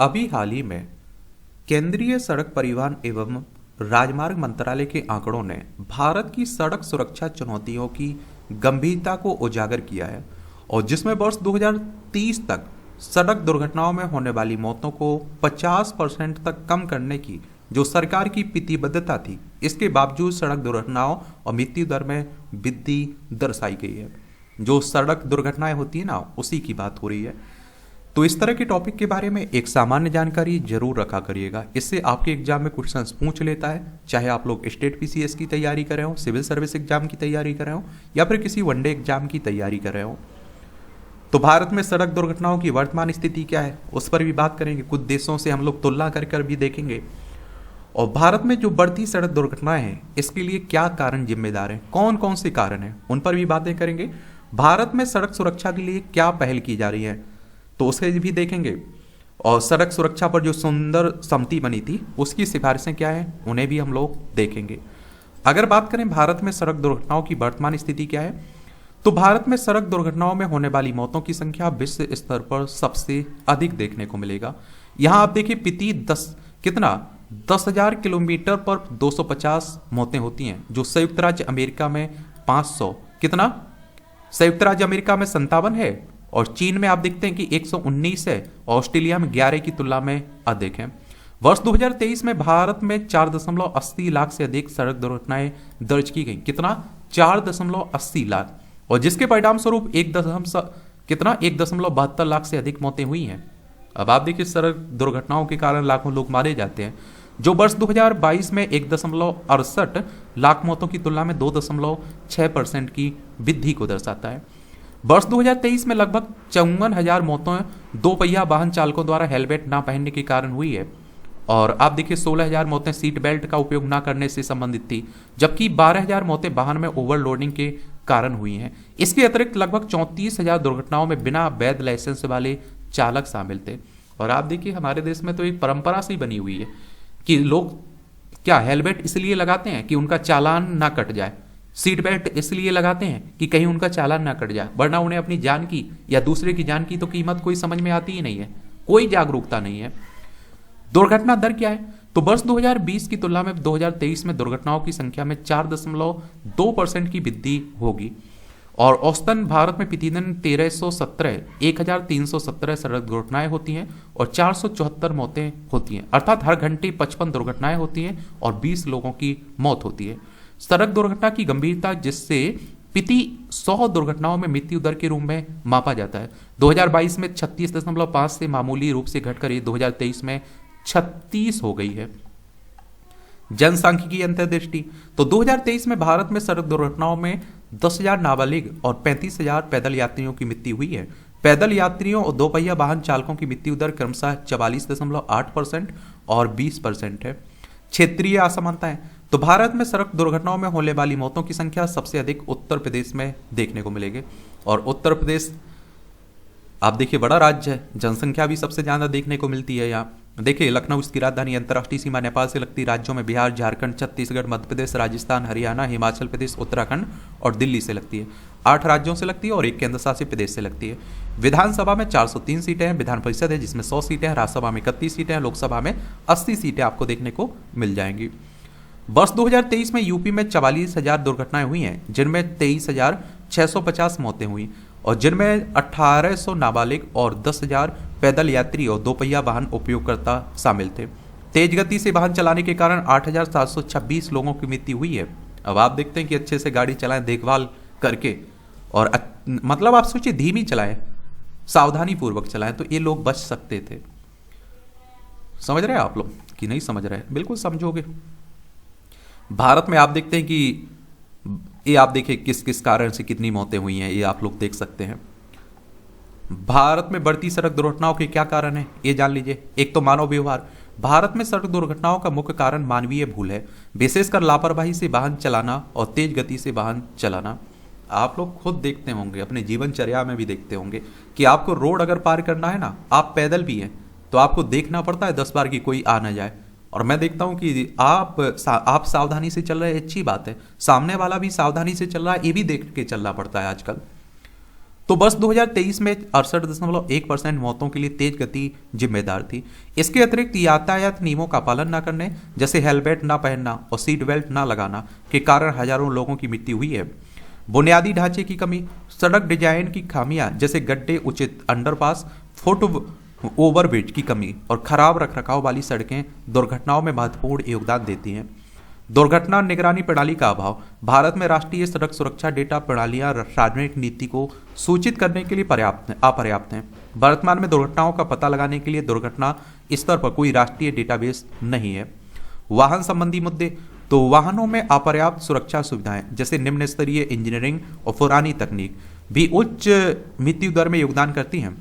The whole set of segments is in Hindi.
अभी हाल ही में केंद्रीय सड़क परिवहन एवं राजमार्ग मंत्रालय के आंकड़ों ने भारत की सड़क सुरक्षा चुनौतियों की गंभीरता को उजागर किया है और जिसमें वर्ष 2030 तक सड़क दुर्घटनाओं में होने वाली मौतों को 50% तक कम करने की जो सरकार की प्रतिबद्धता थी, इसके बावजूद सड़क दुर्घटनाओं और मृत्यु दर में वृद्धि दर्शाई गई है। जो सड़क दुर्घटनाएं होती है ना, उसी की बात हो रही है। तो इस तरह के टॉपिक के बारे में एक सामान्य जानकारी जरूर रखा करिएगा। इससे आपके एग्जाम में क्वेश्चंस पूछ लेता है, चाहे आप लोग स्टेट पीसीएस की तैयारी कर रहे हो, सिविल सर्विस एग्जाम की तैयारी कर रहे हो या फिर किसी वनडे एग्जाम की तैयारी कर रहे हो। तो भारत में सड़क दुर्घटनाओं की वर्तमान स्थिति क्या है, उस पर भी बात करेंगे। कुछ देशों से हम लोग तुलना कर भी देखेंगे और भारत में जो बढ़ती सड़क दुर्घटनाएं हैं, इसके लिए क्या कारण जिम्मेदार हैं, कौन कौन से कारण हैं, उन पर भी बातें करेंगे। भारत में सड़क सुरक्षा के लिए क्या पहल की जा रही है, तो उसे भी देखेंगे। और सड़क सुरक्षा पर जो सुंदर समिति बनी थी, उसकी सिफारिशें क्या हैं, उन्हें भी हम लोग देखेंगे। अगर बात करें भारत में सड़क दुर्घटनाओं की वर्तमान स्थिति क्या है, तो भारत में सड़क दुर्घटनाओं में होने वाली मौतों की संख्या विश्व स्तर पर सबसे अधिक देखने को मिलेगा। यहां आप देखिए, प्रति 10,000 किलोमीटर पर 250 मौतें होती हैं, जो संयुक्त राज्य अमेरिका में 500 संयुक्त राज्य अमेरिका में 57 है और चीन में आप देखते हैं कि 119 है, ऑस्ट्रेलिया में 11 की तुलना में अधिक है। वर्ष 2023 में भारत में 4.80 लाख से अधिक सड़क दुर्घटनाएं दर्ज की गई। 4.80 लाख, और जिसके परिणाम स्वरूप 1.72 लाख से अधिक मौतें हुई हैं। अब आप देखिए, सड़क दुर्घटनाओं के कारण लाखों लोग मारे जाते हैं, जो वर्ष 2022 में 1.68 लाख मौतों की तुलना में 2.6% की वृद्धि को दर्शाता है। वर्ष 2023 में लगभग 54,000 मौतें दो पहिया वाहन चालकों द्वारा हेलमेट ना पहनने के कारण हुई है, और आप देखिए 16,000 मौतें सीट बेल्ट का उपयोग ना करने से संबंधित थी, जबकि 12,000 मौतें वाहन में ओवरलोडिंग के कारण हुई हैं। इसके अतिरिक्त लगभग 34,000 दुर्घटनाओं में बिना वैध लाइसेंस वाले चालक शामिल थे। और आप देखिए, हमारे देश में तो एक परंपरा सी बनी हुई है कि लोग क्या हेलमेट इसलिए लगाते हैं कि उनका चालान ना कट जाए, सीट बेल्ट इसलिए लगाते हैं कि कहीं उनका चालान ना कट जाए, वरना उन्हें अपनी जान की या दूसरे की जान की तो कीमत कोई समझ में आती ही नहीं है, कोई जागरूकता नहीं है। दुर्घटना दर क्या है, तो वर्ष 2020 की तुलना में 2023 में दुर्घटनाओं की संख्या में 4.2% की वृद्धि होगी, और औसतन भारत में प्रतिदिन 1317 सड़क दुर्घटनाएं होती हैं और 474 मौतें होती हैं, अर्थात हर घंटे 55 दुर्घटनाएं होती हैं और 20 लोगों की मौत होती है। सड़क दुर्घटना की गंभीरता जिससे प्रति 100 दुर्घटनाओं में मृत्यु दर के रूप में मापा जाता है। 2022 में 36.5 से मामूली रूप से घटकर 2023 में 36 हो गई है। जनसांख्यिकी अंतर्दृष्टि, तो 2023 में भारत में सड़क दुर्घटनाओं में 10,000 नाबालिग और 35,000 पैदल यात्रियों की मृत्यु हुई है। पैदल यात्रियों और दोपहिया वाहन चालकों की मृत्यु दर क्रमशः 44.8% और 20% है। क्षेत्रीय असमानताएं, तो भारत में सड़क दुर्घटनाओं में होने वाली मौतों की संख्या सबसे अधिक उत्तर प्रदेश में देखने को मिलेगी, और उत्तर प्रदेश आप देखिए बड़ा राज्य है, जनसंख्या भी सबसे ज्यादा देखने को मिलती है। यहाँ देखिए, लखनऊ इसकी राजधानी, अंतर्राष्ट्रीय सीमा नेपाल से लगती राज्यों में बिहार, झारखंड, छत्तीसगढ़, मध्य प्रदेश, राजस्थान, हरियाणा, हिमाचल प्रदेश, उत्तराखंड और दिल्ली से लगती है। 8 राज्यों से लगती है और एक केंद्र शासित प्रदेश से लगती है। विधानसभा में 403 सीटें हैं, विधान परिषद है जिसमें 100 सीटें हैं, राज्यसभा में 31 सीटें हैं, लोकसभा में 80 सीटें आपको देखने को मिल जाएंगी। वर्ष 2023 में यूपी में 44,000 दुर्घटनाएं हुई हैं, जिनमें 23,650 मौतें हुई और जिनमें 1,800 नाबालिग और 10,000 पैदल यात्री और दोपहिया वाहन उपयोगकर्ता शामिल थे। तेज गति से वाहन चलाने के कारण 8,726 लोगों की मृत्यु हुई है। अब आप देखते हैं कि अच्छे से गाड़ी चलाएं, देखभाल करके, और मतलब आप सोचिए धीमी चलाएं, सावधानी पूर्वक चलाएं, तो ये लोग बच सकते थे। समझ रहे हैं आप लोग कि नहीं समझ रहे? बिल्कुल समझोगे। भारत में आप देखते हैं कि ये आप देखिए किस किस कारण से कितनी मौतें हुई हैं, ये आप लोग देख सकते हैं। भारत में बढ़ती सड़क दुर्घटनाओं के क्या कारण है, ये जान लीजिए। एक तो मानव व्यवहार। भारत में सड़क दुर्घटनाओं का मुख्य कारण मानवीय भूल है, विशेषकर लापरवाही से वाहन चलाना और तेज गति से वाहन चलाना। आप लोग खुद देखते होंगे, अपने जीवनचर्या में भी देखते होंगे कि आपको रोड अगर पार करना है ना, आप पैदल भी हैं, तो आपको देखना पड़ता है 10 बार कि कोई आ ना जाए। और मैं देखता हूं कि आप सावधानी से चल रहे हैं, अच्छी बात है, सामने वाला भी सावधानी से चल रहा है, ये भी देख के चलना पड़ता है आजकल। तो वर्ष 2023 में 68.1% मौतों के लिए तेज गति जिम्मेदार थी। इसके अतिरिक्त यातायात नियमों का पालन न करने, जैसे हेलमेट न पहनना और सीट बेल्ट न लगाना के कारण हजारों लोगों की मृत्यु हुई है। बुनियादी ढांचे की कमी, सड़क डिजाइन की खामियां जैसे गड्ढे, उचित अंडरपास, फुट ओवरब्रिज की कमी और खराब रखरखाव वाली सड़कें दुर्घटनाओं में महत्वपूर्ण योगदान देती हैं। दुर्घटना निगरानी प्रणाली का अभाव, भारत में राष्ट्रीय सड़क सुरक्षा डेटा प्रणालियां सार्वजनिक नीति को सूचित करने के लिए अपर्याप्त हैं। वर्तमान में दुर्घटनाओं का पता लगाने के लिए दुर्घटना स्तर पर कोई राष्ट्रीय डेटाबेस नहीं है। वाहन संबंधी मुद्दे, तो वाहनों में अपर्याप्त सुरक्षा सुविधाएं जैसे निम्न स्तरीय इंजीनियरिंग और पुरानी तकनीक भी उच्च मृत्यु दर में योगदान करती हैं।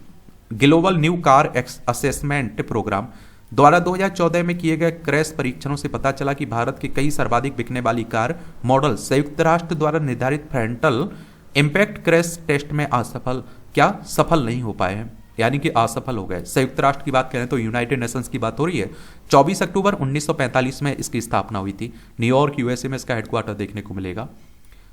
Global New Car Assessment Programme द्वारा 2014 में किए गए क्रैश परीक्षणों से पता चला कि भारत के कई सर्वाधिक बिकने वाली कार मॉडल संयुक्त राष्ट्र द्वारा निर्धारित फ्रंटल इंपैक्ट क्रैश टेस्ट में सफल नहीं हो पाए हैं, यानी कि असफल हो गए। संयुक्त राष्ट्र की बात करें तो यूनाइटेड नेशंस की बात हो रही है। 24 अक्टूबर 1945 में इसकी स्थापना हुई थी। न्यूयॉर्क यूएसए में इसका हेडक्वार्टर देखने को मिलेगा।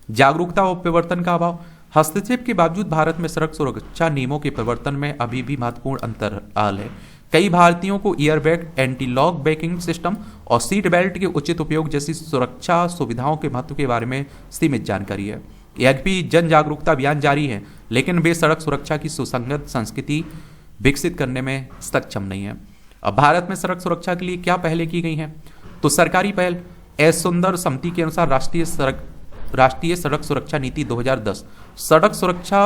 जागरूकता और प्रवर्तन का अभाव, हस्तक्षेप के बावजूद भारत में सड़क सुरक्षा नियमों के प्रवर्तन में अभी भी महत्वपूर्ण अंतराल है। कई भारतीयों को airbag, anti lock braking system और सीट बेल्ट के उचित उपयोग जैसी सुरक्षा सुविधाओं के महत्व के बारे में सीमित जानकारी है। यह भी जन जागरूकता अभियान जारी है, लेकिन वे सड़क सुरक्षा की सुसंगत संस्कृति विकसित करने में सक्षम नहीं है। अब भारत में सड़क सुरक्षा के लिए क्या पहले की गई हैं? तो सरकारी पहल, एस सुंदर समिति के अनुसार राष्ट्रीय सड़क सुरक्षा नीति 2010, सड़क सुरक्षा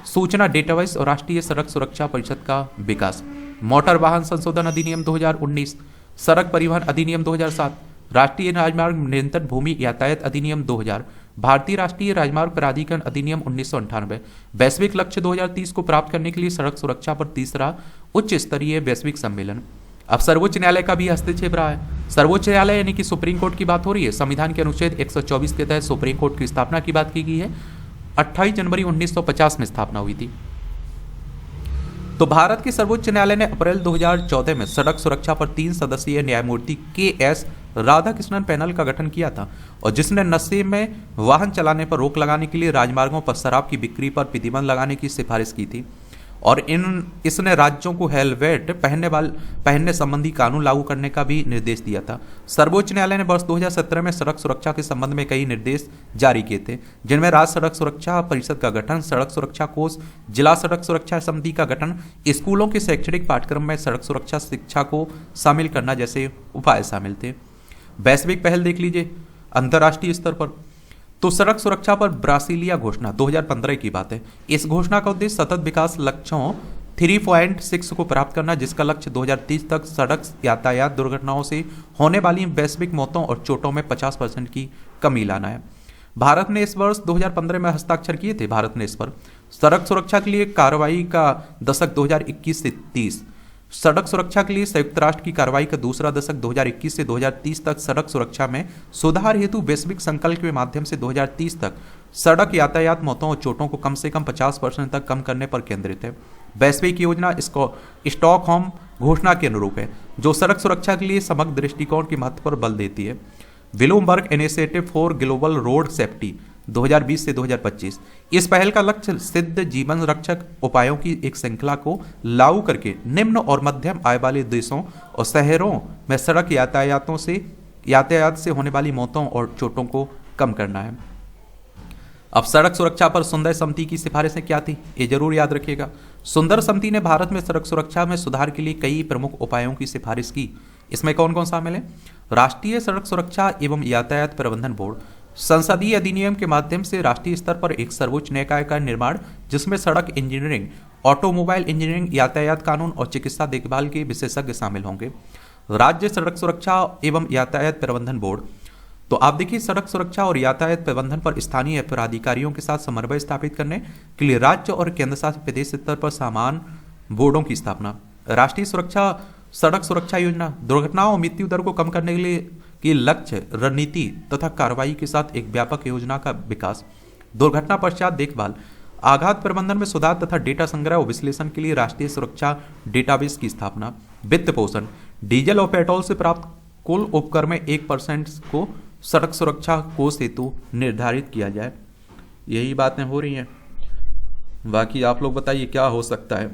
सूचना डेटाबेस और राष्ट्रीय सड़क सुरक्षा परिषद का विकास, मोटर वाहन संशोधन अधिनियम 2019, सड़क परिवहन अधिनियम 2007, राष्ट्रीय राजमार्ग नियंत्रण भूमि यातायात अधिनियम 2000, भारतीय राष्ट्रीय राजमार्ग प्राधिकरण अधिनियम 1998, वैश्विक लक्ष्य 2030 को प्राप्त करने के लिए सड़क सुरक्षा पर तीसरा उच्च स्तरीय वैश्विक सम्मेलन। अब सर्वोच्च न्यायालय का भी हस्तक्षेप रहा है। सर्वोच्च न्यायालय यानी कि सुप्रीम कोर्ट की बात हो रही है। संविधान के अनुच्छेद 124 के तहत सुप्रीम कोर्ट की स्थापना की बात की गई है। 28 जनवरी 1950 में स्थापना हुई थी। तो भारत के सर्वोच्च न्यायालय ने अप्रैल 2014 में सड़क सुरक्षा पर 3 सदस्यीय न्यायमूर्ति KS राधाकृष्णन पैनल का गठन किया था, और जिसने नशे में वाहन चलाने पर रोक लगाने के लिए राजमार्गों पर शराब की बिक्री पर प्रतिबंध लगाने की सिफारिश की थी, और इसने राज्यों को हेलमेट पहनने संबंधी कानून लागू करने का भी निर्देश दिया था। सर्वोच्च न्यायालय ने वर्ष 2017 में सड़क सुरक्षा के संबंध में कई निर्देश जारी किए थे, जिनमें राज्य सड़क सुरक्षा परिषद का गठन, सड़क सुरक्षा कोष, जिला सड़क सुरक्षा समिति का गठन, स्कूलों के शैक्षणिक पाठ्यक्रम में सड़क सुरक्षा शिक्षा को शामिल करना जैसे उपाय शामिल थे। वैश्विक पहल देख लीजिए अंतर्राष्ट्रीय स्तर पर, तो सड़क सुरक्षा पर ब्रासीलिया घोषणा 2015 की बात है। इस घोषणा का उद्देश्य सतत विकास लक्ष्यों 3.6 को प्राप्त करना, जिसका लक्ष्य 2030 तक सड़क यातायात दुर्घटनाओं से होने वाली वैश्विक मौतों और चोटों में 50% की कमी लाना है। भारत ने इस वर्ष 2015 में हस्ताक्षर किए थे। भारत ने इस पर सड़क सुरक्षा के लिए कार्रवाई का दशक 2021 से 30, सड़क सुरक्षा के लिए संयुक्त राष्ट्र की कार्रवाई का दूसरा दशक 2021 से 2030 तक सड़क सुरक्षा में सुधार हेतु वैश्विक संकल्प के माध्यम से 2030 तक सड़क यातायात मौतों और चोटों को कम से कम 50% तक कम करने पर केंद्रित है। वैश्विक योजना स्टॉकहोम घोषणा के अनुरूप है, जो सड़क सुरक्षा के लिए समग्र दृष्टिकोण के महत्व पर बल देती है। Bloomberg initiative for global road safety 2020 से 2025, इस पहल का लक्ष्य सिद्ध जीवन रक्षक उपायों की एक श्रृंखला को लागू करके निम्न और मध्यम आय वाले देशों और शहरों में सड़क यातायात से होने वाली मौतों और चोटों को कम करना है। अब सड़क सुरक्षा पर सुंदर समिति की सिफारिशें क्या थी, ये जरूर याद रखिएगा। सुंदर समिति ने भारत में सड़क सुरक्षा में सुधार के लिए कई प्रमुख उपायों की सिफारिश की। इसमें कौन कौन शामिल है? राष्ट्रीय सड़क सुरक्षा एवं यातायात प्रबंधन बोर्ड, संसदीय अधिनियम के माध्यम से राष्ट्रीय स्तर पर एक सर्वोच्च निकाय का निर्माण, जिसमें सड़क इंजीनियरिंग, ऑटोमोबाइल इंजीनियरिंग, यातायात कानून और चिकित्सा देखभाल के विशेषज्ञ शामिल होंगे। राज्य सड़क सुरक्षा एवं यातायात प्रबंधन बोर्ड, तो आप देखिए सड़क सुरक्षा और यातायात प्रबंधन पर स्थानीय प्राधिकारियों के साथ समन्वय स्थापित करने के लिए राज्य और केंद्र शासित प्रदेश स्तर पर समान बोर्डों की स्थापना। राष्ट्रीय सड़क सुरक्षा योजना, दुर्घटनाओं और मृत्यु दर को कम करने के लिए की लक्ष्य, रणनीति तथा कार्रवाई के साथ एक व्यापक योजना का विकास। दुर्घटना पश्चात देखभाल, आघात प्रबंधन में सुधार तथा डेटा संग्रह और विश्लेषण के लिए राष्ट्रीय सुरक्षा डेटाबेस की स्थापना। वित्त पोषण, डीजल और पेट्रोल से प्राप्त कुल उपकर में 1% को सड़क सुरक्षा कोष हेतु निर्धारित किया जाए। यही बातें हो रही हैं। बाकी आप लोग बताइए क्या हो सकता है।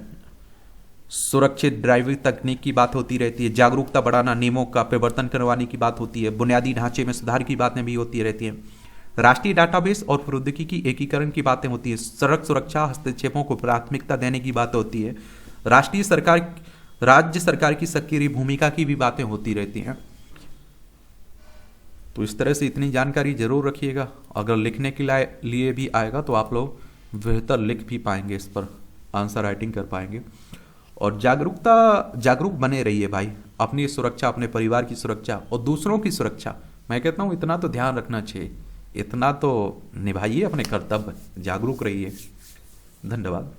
सुरक्षित ड्राइविंग तकनीक की बात होती रहती है, जागरूकता बढ़ाना, नियमों का परिवर्तन करवाने की बात होती है, बुनियादी ढांचे में सुधार की बातें भी होती रहती हैं, राष्ट्रीय डाटाबेस और प्रौद्योगिकी की एकीकरण की बातें होती है, सड़क सुरक्षा हस्तक्षेपों को प्राथमिकता देने की बात होती है, राष्ट्रीय सरकार राज्य सरकार की सक्रिय भूमिका की भी बातें होती रहती हैं। तो इस तरह से इतनी जानकारी जरूर रखिएगा। अगर लिखने के लिए भी आएगा तो आप लोग बेहतर लिख भी पाएंगे, इस पर आंसर राइटिंग कर पाएंगे। और जागरूक बने रहिए भाई, अपनी सुरक्षा, अपने परिवार की सुरक्षा और दूसरों की सुरक्षा। मैं कहता हूँ इतना तो ध्यान रखना चाहिए, इतना तो निभाइए अपने कर्तव्य, जागरूक रहिए। धन्यवाद।